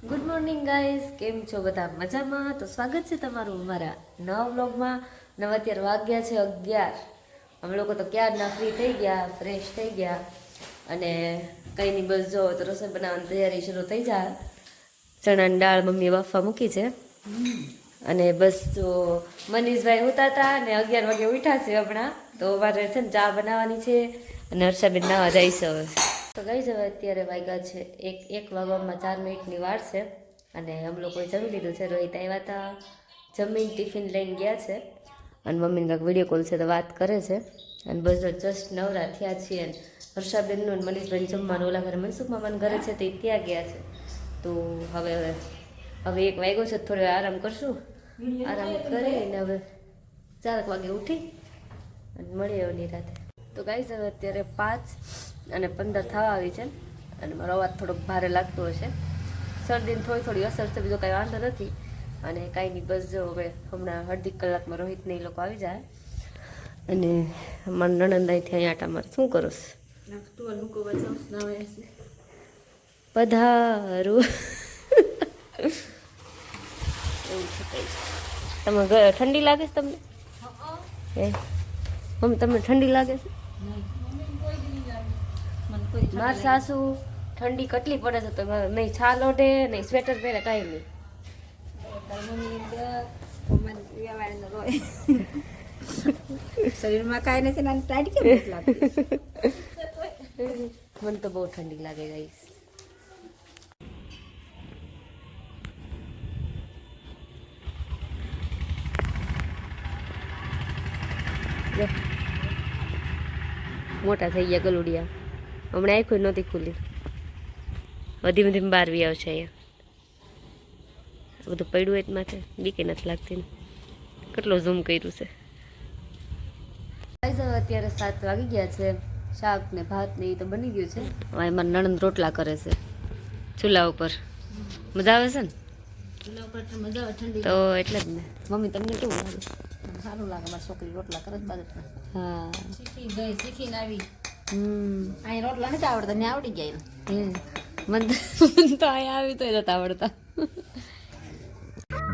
Good morning guys, કેમ છો બધા? મજામાં? તો સ્વાગત છે તમારું અમારા નવા વ્લોગમાં. નવા અત્યારે વાગ્યા છે 11. અમે લોકો તો ક્યારના ફ્રી થઈ ગયા, ફ્રેશ થઈ ગયા અને કંઈ નહીં, બસ જો તો રસોઈ બનાવવાની તૈયારી શરૂ થઈ જાય. ચણાની દાળ મમ્મીએ બાફવા મૂકી છે અને બસ જો મનીષભાઈ ઉતા હતા અને 11 વાગે ઉઠ્યા છે હમણાં. તો અમારે છે ને ચા બનાવવાની છે અને હર્ષાબેન નાવા જાય છે હવે. તો ગાઈઝ હવે અત્યારે વાગ્યા છે એક વાગવામાં 4 મિનિટની વાર છે અને અમે લોકોએ જમી લીધું છે. રોહિત આવ્યા હતા, જમીન ટિફિન લઈને ગયા છે અને મમ્મીને કાંઈક વિડીયો કોલ છે તો વાત કરે છે અને બસ જસ્ટ નવરા થયા છીએ. અને હર્ષાબેનનું અને મનીષભાઈ જમવાનું ઓલા ઘરે મનસુખ મામાના ઘરે છે તો એ ત્યાં ગયા છે. તો હવે 1 વાગ્યો છે, થોડો આરામ કરશું. આરામ કરીને હવે 4 વાગે ઉઠી અને મળીએ એની રાતે. તો ગાઈઝ હવે અત્યારે 5:15 થવા આવી છે અને મારો અવાજ થોડોક ભારે લાગતો હશે. શરદીની થોડી અસર છે, બીજો કાંઈ વાંધો નથી. અને કાંઈ નહીં, બસ જો હવે હમણાં અડધી કલાકમાં રોહિતને એ લોકો આવી જાય અને મારા નણંદાઈથી અહીંયા આટા મારે. શું કરોસ? પધારું. એવું છે કંઈ. તમે ઠંડી લાગે છે તમને? તમને ઠંડી લાગે છે? માર સાસુ ઠંડી કેટલી પડે છે તો નહીં છાલ ઓઢે નહીં સ્વેટર પહેરે, કાંઈ નહીં. શરીરમાં કાંઈ નથી ને ટાઈટ કેમ લાગતી? મને તો બહુ ઠંડી લાગે ગાઈસ. મોટા થઈ ગયા ગલુડિયા. હમણાં આખું નહોતી ખુલી, ધીમે ધીમે બહાર વી આવશે. અહીંયા બધું પડ્યું હોય માથે બીકે નથી લાગતી ને. કેટલો ઝૂમ કર્યું છે. અત્યારે 7 વાગી ગયા છે. શાક ને ભાત ને એ તો બની ગયું છે. હવે મારા નણંદ રોટલા કરે છે ચૂલા ઉપર. મજા આવે છે ને? ચૂલા ઉપર તો મજા આવે ઠંડી. તો એટલે જ ને. મમ્મી તમને કેવું લાગે? સારું લાગે. મારી છોકરી રોટલા કરે જ બાજુમાં. હા, શીખીને આવી. અહીં રોટલા નથી આવડતા ને આવડી ગયા. મને તો અહીંયા આવી તો નતા આવડતા.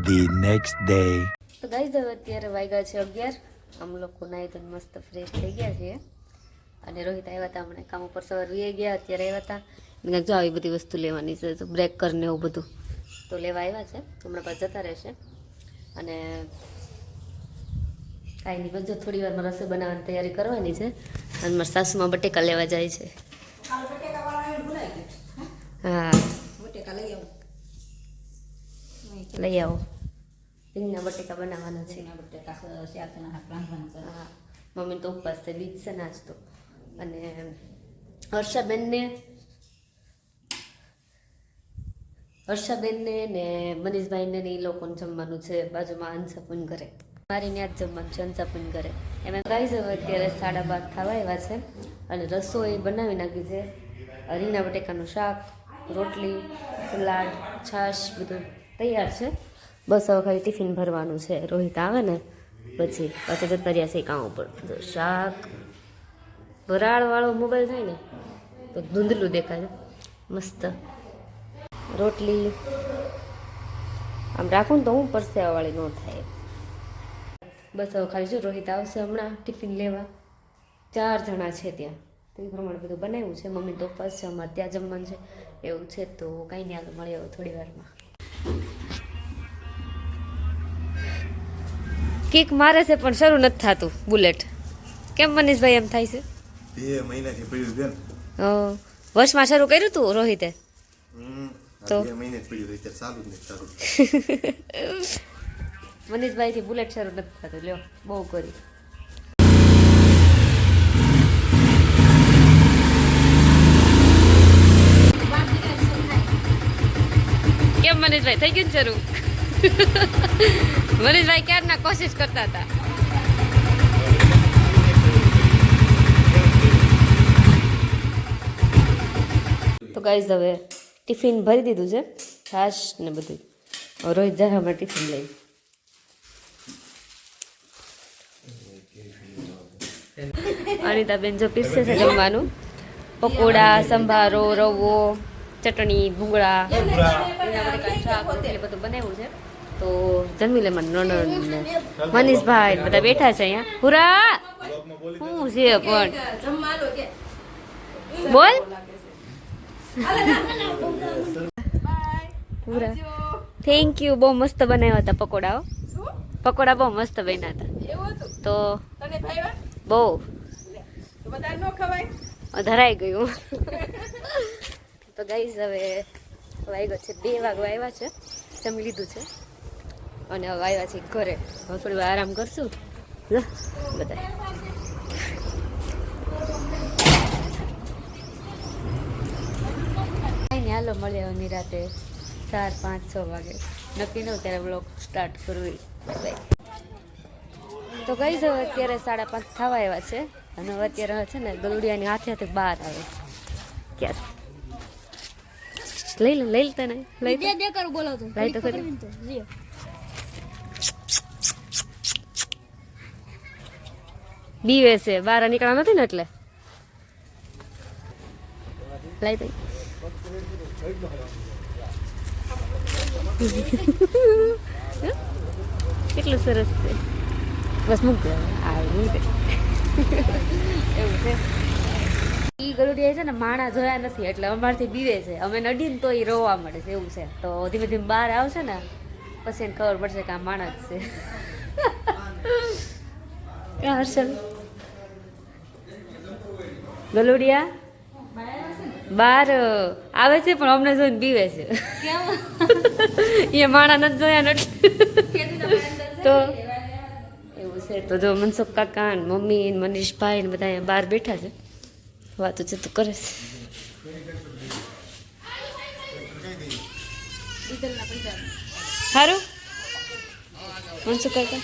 The next day. તો ગાઈઝ હવે અત્યારે વાગ્યા છે 11. અમે લોકો નાહી તો મસ્ત ફ્રેશ થઈ ગયા છીએ અને રોહિત આવ્યા હતા હમણાં કામ ઉપર સવાર વી ગયા. અત્યારે આવ્યા હતા મેં જો આવી બધી વસ્તુ લેવાની છે તો બ્રેકર ને એવું બધું તો લેવા આવ્યા છે. હમણાં પાછા જતા રહેશે અને કાંઈ નહીં, બધું થોડી વારમાં રસોઈ બનાવવાની તૈયારી કરવાની છે અને મારા સાસુમાં બટેકા લેવા જાય છે. હા, લઈ આવો. રીંગણા બટેકા બનાવવાના છે. હા, મમ્મી તો ઉપવાસ છે, બીજ છે નાસ્તો. અને હર્ષાબેનને ને મનીષભાઈને ને એ લોકોને જમવાનું છે બાજુમાં અંશાપુન ઘરે. મારી ત્યાં જ જમવાનું છે અંશાપુન ઘરે. એમાં ગાઈઝ હવે અત્યારે 12:30 થવા આવ્યા છે અને રસોઈ બનાવી નાખી છે. રીંગણા બટેકાનું શાક, રોટલી, સલાડ, છાશ બધું તૈયાર છે. બસ હવે ખાલી ટિફિન ભરવાનું છે. રોહિત આવે ને પછી પાછા જતા રહ્યા છે કામ ઉપર. શાક વરાળવાળો મોબાઈલ થાય ને તો ધૂંધલું દેખાય મસ્ત. રોટલી આમ રાખું ને તો હું પરસેવાવાળી ન થાય. બસ હવે ખાલી જો રોહિત આવશે હમણાં ટિફિન લેવા. 4 જણા છે ત્યાં, તો એ પ્રમાણે બધું બનાવ્યું છે. મમ્મી તો ઉપવાસ છે, અમારે ત્યાં જમવાનું છે એવું છે. તો કાંઈ નહીં, આગળ મળીએ થોડી વારમાં. કિક મારે છે પણ શરૂ નથી થતું બુલેટ. કેમ મનીષભાઈ એમ થાય છે? 2 મહિનાથી પડ્યું છે ને. વર્ષમાં શરૂ કર્યું તું રોહિતે? તો 2 મહિને પડ્યું છે, ચાલુ જ નથી ચાલુ. મનીષભાઈથી બુલેટ શરૂ નથી થતું. લ્યો, બહુ કરી. કેમ મનીષભાઈ થઈ ગયું શરૂ? મનીષભાઈ ક્યારના કોશિશ કરતા હતા. તો ગાઈઝ હવે ટિફિન ભરી દીધું છે, છાશ ને બધું. રોહિત જાય હમણાં ટિફિન લઈ. અનિતાબેન જો પીરસે છે જમવાનું. પકોડા, સંભારો, રવો, ચટણી, ભૂંગળા, એટલે બધું બનાવ્યું છે તો જમી લે મને મનીષભાઈ બધા બેઠા છે અહીંયા પૂરા શું છે પણ બોલ પૂરા થેન્ક યુ બહુ મસ્ત બનાવ્યા હતા પકોડા બહુ મસ્ત બન્યા હતા તો બહુ ધરાઈ ગયું તો ગાઈઝ હવે વાગ્યો છે 2 વાગવા આવ્યા છે જમી લીધું છે અને હવે આવ્યા છે ઘરે હવે થોડી વાર આરામ કરશું બધા હાલો મળ્યા નિરાતે 4, 5, 6 વાગે નક્કી ન ત્યારે બ્લોગ સ્ટાર્ટ કરવી તો ગઈ હવે અત્યારે 5:30 થવા આવ્યા છે અને હવે અત્યારે છે ને ગલુડિયાની હાથે બહાર આવે ક્યાં લઈ લે તને લઈ દે કરું બોલો તો લઈ તો ખરી બીવે છે બહાર નીકળવા નથી ને એટલે લઈ દે કેટલું સરસ છે બસ મૂક દે એવું છે ઈ ગલુડિયા છે ને માણા જોયા નથી એટલે અમારથી બીવે છે અમે નડીને તો એ રોવા મળે છે એવું છે તો ધીમે ધીમે બહાર આવશે ને પછી એને ખબર પડશે કે આ માણા જ છે હર્ષલ ગલુડિયા બહાર આવે છે પણ અમને જોઈને બીવે છે એ માણા નથી જોયા નથી તો એવું છે તો જો મનસુખ કાકા ને મમ્મી ને મનીષભાઈ ને બધા અહીંયા બહાર બેઠા છે વાતો છે તો કરે છે સારું મનસુખ કાકા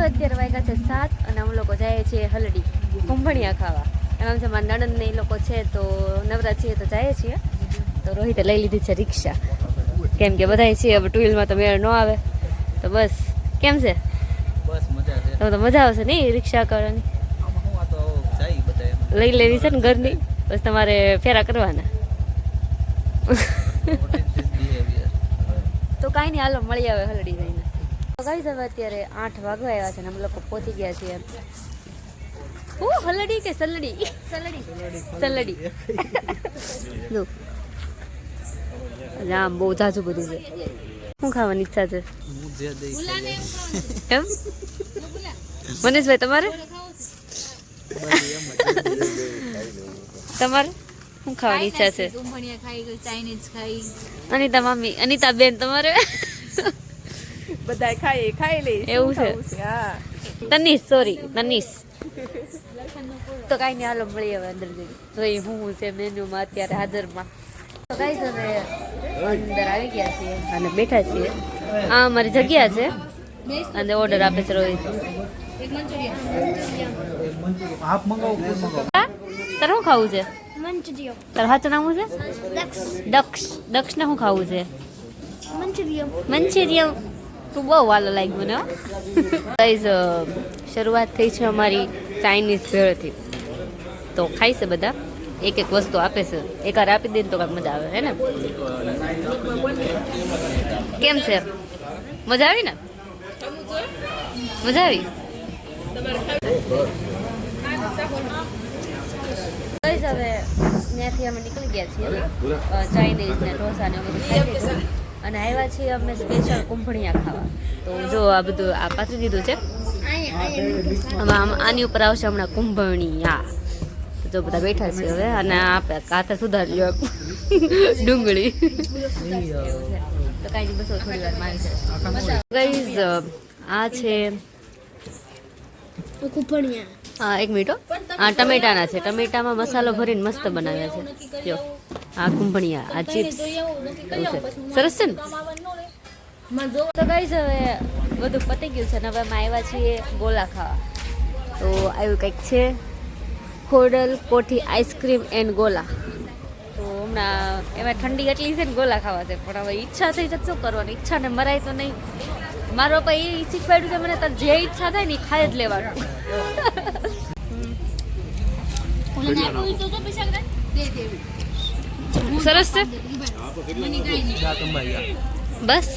અત્યારે વાગ્યા છે 7 અને અમે લોકો જઈએ છીએ હલડી કુંભણિયા ખાવા એમ છે મારા નણંદ ને એ લોકો છે તો નવરા છીએ તો જઈએ છીએ તો રોહિતે લઈ લીધી છે રિક્ષા કેમ કે બધા છીએ હવે 2 વ્હીલમાં તો મેળ ન આવે તો બસ કેમ છે બસ મજા છે તો મજા આવશે નહીં રિક્ષા કરવાની લઈ લેવી છે ને ઘરની બસ તમારે ફેરા કરવાના તો કાંઈ નહીં હાલો મળી આવે હલડી જઈને તો કઈ હવે અત્યારે 8 વાગવા આવ્યા છે ને અમે લોકો પહોંચી ગયા છીએ હલડી કે સલડી સલડી જો આમ બહુ જાજુ બધું છે શું ખાવાની ઈચ્છા છે એમ મનીષભાઈ તમારે શું ખાવાની ઈચ્છા છે અનિતા મમ્મી અનિતા બેન તમારે બધા ખાઈ લે એવું છે તનીશ સોરી તનીશ તો કાંઈ નહીં હાલો મળી હવે અંદર જઈ જોઈ હું છે મેન્યુમાં અત્યારે હાજરમાં તો કાંઈ હવે અંદર આવી ગયા છીએ અને બેઠા છીએ આ અમારી જગ્યા છે અને ઓર્ડર આપે છે રોહિત તારે શું ખાવું છે તારું સાચું નામ છે દક્ષ ને શું ખાવું છે મંચુરિયમ તું બહુ વાલો લાગ્યું ને ગાઈઝ શરૂઆત થઈ છે અમારી ચાઇનીઝ ભેળથી તો ખાઈ છે બધા એક વસ્તુ આપે છે એકાર આપી દે તો કાંઈક મજા આવે હે ને કેમ છે મજા આવી ને મજા આવી હવે ત્યાંથી અમે નીકળી ગયા છીએ ચાઇનીઝ ને ઢોસા ને બધું ખાઈ લીધું અને આવ્યા છીએ અમે સ્પેશિયલ કુંભણિયા ખાવા તો જો આ બધું આ પાથરી દીધું છે આની ઉપર આવશે હમણાં કુંભણિયા જો બધા બેઠા છે હવે અને આપે કાથે સુધારી લો ડુંગળી તો કાંઈ બસો થોડી વાર મારી જશે ગાઈઝ આ છે હા 1 મિનિટ આ ટમેટાના છે ટમેટામાં મસાલો ભરીને મસ્ત બનાવ્યા છે જો આ કુંભણિયા આ ચિપ્સ સરસ છે ને તો ગાઈઝ હવે બધું પતી ગયું છે ને હવે અમે આવ્યા છીએ ગોલા ખાવા તો આવ્યું કંઈક છે ખોડલ કોઠી આઈસ્ક્રીમ એન્ડ ગોલા તો હમણાં એમાં ઠંડી એટલી છે ને ગોલા ખાવા છે પણ હવે ઈચ્છા થઈ જશે શું કરવાની ઈચ્છા ને મરાય તો નહીં મારો પપ્પા એ શીખવાડ્યું છે મને તાર જે ઈચ્છા થાય ને એ ખાઈ જ લેવાનું સરસ છે બસ